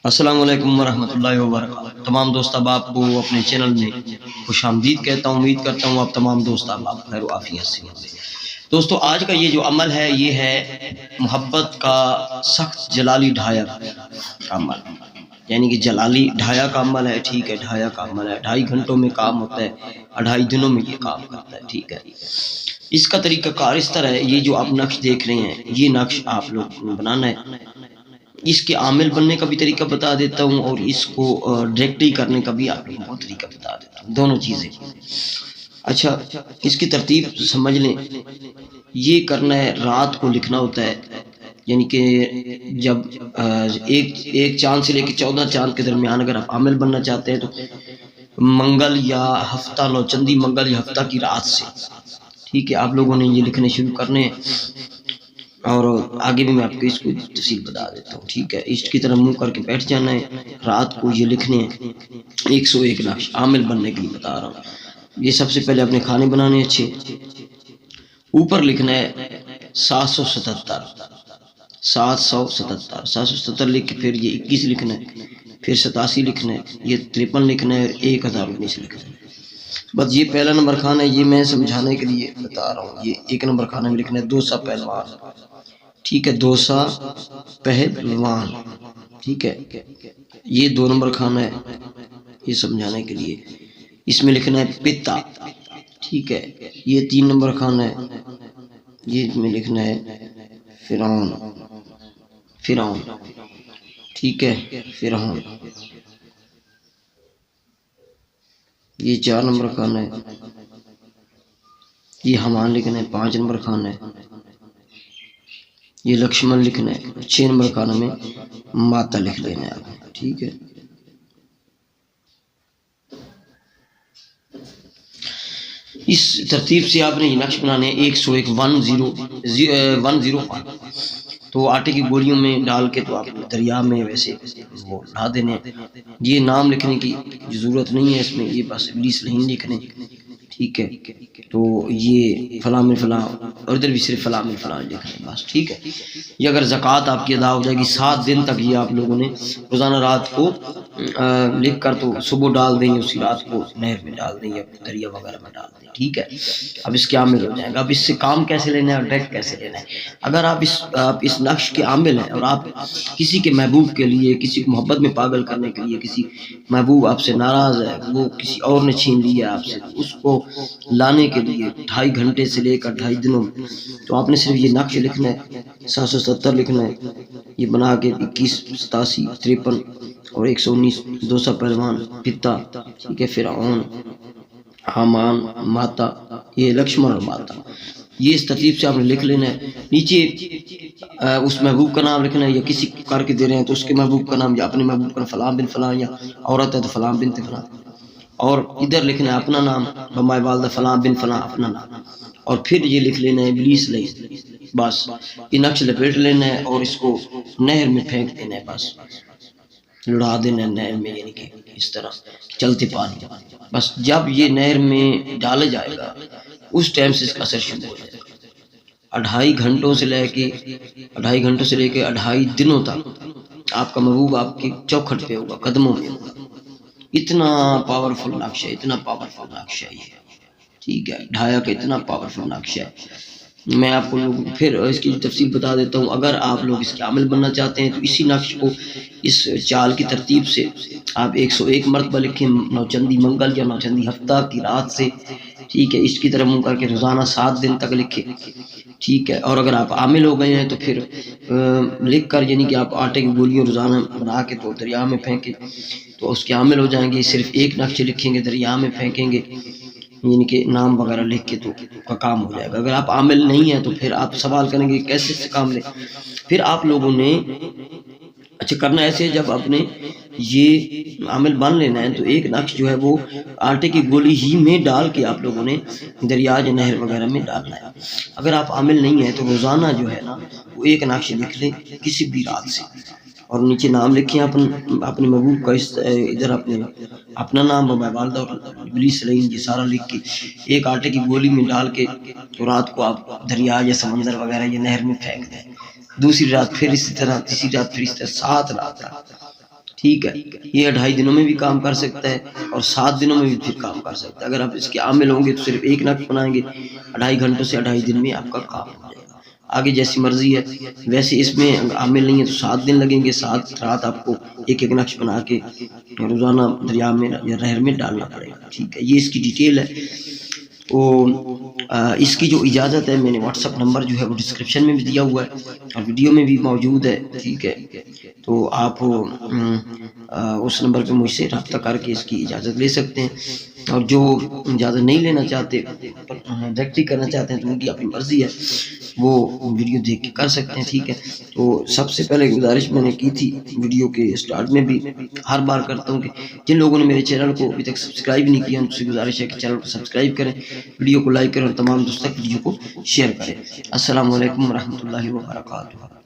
السلام علیکم ورحمۃ اللہ وبرکاتہ۔ تمام دوست احباب کو اپنے چینل میں خوش آمدید کہتا ہوں۔ امید کرتا ہوں آپ تمام دوست احباب خیر و عافیت سے ہوں گے۔ دوستو آج کا یہ جو عمل ہے یہ ہے محبت کا سخت جلالی ڈھایا کا عمل، یعنی کہ جلالی ڈھایا کا عمل ہے۔ ٹھیک ہے، ڈھایا کا عمل ہے، 2.5 گھنٹوں میں کام ہوتا ہے، 2.5 دنوں میں یہ کام کرتا ہے۔ ٹھیک ہے، اس کا طریقہ کار اس طرح ہے، یہ جو آپ نقش دیکھ رہے ہیں یہ نقش آپ لوگ کو بنانا ہے۔ اس کے عامل بننے کا بھی طریقہ بتا دیتا ہوں اور اس کو ڈائریکٹلی کرنے کا بھی آپ لوگوں کو طریقہ بتا دیتا ہوں، دونوں چیزیں۔ اچھا، اس کی ترتیب سمجھ لیں۔ یہ کرنا ہے، رات کو لکھنا ہوتا ہے، یعنی کہ جب ایک چاند سے لے کے 14 چاند کے درمیان اگر آپ عامل بننا چاہتے ہیں تو منگل یا ہفتہ، نوچندی منگل یا ہفتہ کی رات سے، ٹھیک ہے، آپ لوگوں نے یہ لکھنے شروع کرنے ہیں اور آگے بھی میں آپ کو اس کو تفصیل بتا دیتا ہوں۔ ٹھیک ہے، اس کی طرح منہ کر کے بیٹھ جانا ہے، رات کو یہ لکھنے ہیں 101 نقش عامل بننے کے لیے بتا رہا ہوں۔ یہ سب سے پہلے اپنے کھانے بنانے اچھے، اوپر لکھنا ہے 777 777 لکھ کے پھر یہ 21 لکھنا ہے، پھر 87 لکھنا ہے، یہ 53 لکھنا ہے اور 1019 لکھنا ہے۔ بس یہ پہلا نمبر کھانا ہے، یہ میں سمجھانے کے لیے بتا رہا ہوں۔ یہ 1 نمبر کھانے میں لکھنا ہے 200 پہلوان، ٹھیک ہے، 200 پہلوان، ٹھیک ہے۔ یہ 2 نمبر کھانا ہے، یہ سمجھانے کے لیے۔ اس میں لکھنا ہے پتا، ٹھیک ہے۔ یہ 3 نمبر کھانا ہے، یہ میں لکھنا ہے فرعون، ٹھیک ہے، فرعون۔ یہ 4 نمبر کھانا ہے، یہ حمان لکھنا ہے۔ 5 نمبر کھانا ہے، یہ لکشمن لکھنا ہے۔ 6 نمبر کھانا میں ماتا لکھ لینا ہے آپ نے، ٹھیک ہے۔ اس ترتیب سے آپ نے یہ نقش بنانے ہیں 101 101 تو آٹے کی گولیوں میں ڈال کے تو آپ دریا میں ویسے وہ ڈھا دینے۔ یہ نام لکھنے کی ضرورت نہیں ہے اس میں، یہ بس ابلیس لہین لکھنے، ٹھیک ہے۔ تو یہ فلاں میں فلاں، اور ادھر بھی صرف فلاں میں فلاں لکھنا ہے بس، ٹھیک ہے۔ یہ اگر زکوٰۃ آپ کی ادا ہو جائے گی 7 دن تک، یہ آپ لوگوں نے روزانہ رات کو لکھ کر تو صبح ڈال دیں گے، اسی رات کو نہر میں ڈال دیں گے، دریا وغیرہ میں ڈال دیں، ٹھیک ہے۔ اب اس کے عامل ہو جائیں گا۔ اب اس سے کام کیسے لینا ہے اور ڈائریکٹ کیسے لینا ہے؟ اگر آپ اس نقش کے عامل ہیں اور آپ کسی کے محبوب کے لیے، کسی کو محبت میں پاگل کرنے کے لیے، کسی محبوب آپ سے ناراض ہے، وہ کسی اور نے چھین لیا آپ سے، اس کو لانے کے لیے 2.5 گھنٹے سے لے کر 2.5 دنوں میں، تو آپ نے صرف یہ نقش لکھنا ہے، 770 لکھنا ہے، یہ بنا کے 21 87 53 اور 119 200 پہلوان، پتا، ٹھیک ہے، فرعون، حامان، ماتا، یہ لکشمن اور ماتا، یہ اس ترتیب سے آپ نے لکھ لینا ہے۔ نیچے اس محبوب کا نام لکھنا ہے، یا کسی کر کے دے رہے ہیں تو اس کے محبوب کا نام، یا اپنے محبوب کا نام، فلاں بن فلاں، یا عورت ہے تو فلاں بنت فلاں، اور ادھر لکھنا ہے اپنا نام، بمائے والدہ فلاں بن فلاں، اپنا نام، اور پھر یہ لکھ لینا ہے ابلیس لہین، بس یہ نقش لپیٹ لینا ہے اور اس کو نہر میں پھینک دینا ہے، بس لڑا دینا ہے نہر میں، یعنی کہ اس طرح چلتے پانی۔ بس جب یہ نہر میں ڈالا جائے گا اس ٹائم سے اس کا اثر شروع ہو جائے گا۔ 2.5 گھنٹوں سے لے کے 2.5 دنوں تک آپ کا محبوب آپ کی چوکھٹ پہ ہوگا، قدموں میں ہوگا۔ اتنا پاورفل نقش ہے، اتنا پاورفل نقش ہے یہ، ٹھیک ہے، ڈھایا کا اتنا پاورفل نقش ہے۔ میں آپ کو پھر اس کی تفصیل بتا دیتا ہوں۔ اگر آپ لوگ اس کے عامل بننا چاہتے ہیں تو اسی نقش کو اس چال کی ترتیب سے آپ 101 مرتبہ لکھیں، نوچندی منگل یا نوچندی ہفتہ کی رات سے، ٹھیک ہے، اس کی طرح منہ کر کے روزانہ 7 دن تک لکھیں، ٹھیک ہے۔ اور اگر آپ عامل ہو گئے ہیں تو پھر لکھ کر، یعنی کہ آپ آٹے کی گولیاں روزانہ بنا کے تو دریا میں پھینکیں تو اس کے عامل ہو جائیں گے۔ صرف ایک نقش لکھیں گے، دریا میں پھینکیں گے، یعنی کہ نام وغیرہ لکھ کے تو کا کام ہو جائے گا۔ اگر آپ عامل نہیں ہیں تو پھر آپ سوال کریں گے کیسے سے کام لیں۔ پھر آپ لوگوں نے اچھا کرنا ایسے، جب آپ نے یہ عامل بن لینا ہے تو ایک نقش جو ہے وہ آٹے کی گولی ہی میں ڈال کے آپ لوگوں نے دریا یا نہر وغیرہ میں ڈالنا ہے۔ اگر آپ عامل نہیں ہیں تو روزانہ جو ہے نا وہ ایک نقش لکھ لیں کسی بھی رات سے، اور نیچے نام لکھیں اپنے محبوب کا، ادھر اپنا نام، بمائے والدہ اور ابلیس لہین، یہ سارا لکھ کے ایک آٹے کی گولی میں ڈال کے تو رات کو آپ دریا یا سمندر وغیرہ یا نہر میں پھینک دیں۔ دوسری رات پھر اسی طرح، تیسری رات پھر اسی طرح، 7 رات تک ٹھیک ہے، یہ 2.5 دنوں میں بھی کام کر سکتا ہے اور 7 دنوں میں بھی پھر کام کر سکتا ہے۔ اگر آپ اس کے عامل ہوں گے تو صرف ایک نقش بنائیں گے، 2.5 گھنٹوں سے 2.5 دن میں آپ کا کام ہو جائے گا۔ آگے جیسی مرضی ہے، ویسے اس میں عامل نہیں ہے تو 7 دن لگیں گے، 7 رات آپ کو ایک ایک نقش بنا کے روزانہ دریا میں یا نہر میں ڈالنا پڑے گا۔ ٹھیک ہے، یہ اس کی ڈیٹیل ہے۔ تو اس کی جو اجازت ہے، میں نے واٹس ایپ نمبر جو ہے وہ ڈسکرپشن میں بھی دیا ہوا ہے اور ویڈیو میں بھی موجود ہے۔ ٹھیک ہے، تو آپ اس نمبر پہ مجھ سے رابطہ کر کے اس کی اجازت لے سکتے ہیں، اور جو اجازت نہیں لینا چاہتے، ڈائریکٹلی کرنا چاہتے ہیں تو ان کی اپنی مرضی ہے، وہ ویڈیو دیکھ کے کر سکتے ہیں۔ ٹھیک ہے، تو سب سے پہلے گزارش میں نے کی تھی ویڈیو کے اسٹارٹ میں بھی، ہر بار کرتا ہوں کہ جن لوگوں نے میرے چینل کو ابھی تک سبسکرائب نہیں کیا ان سے گزارش ہے کہ چینل کو سبسکرائب کریں، ویڈیو کو لائک کریں اور تمام دوستوں تک ویڈیو کو شیئر کریں۔ السلام علیکم ورحمۃ اللہ وبرکاتہ۔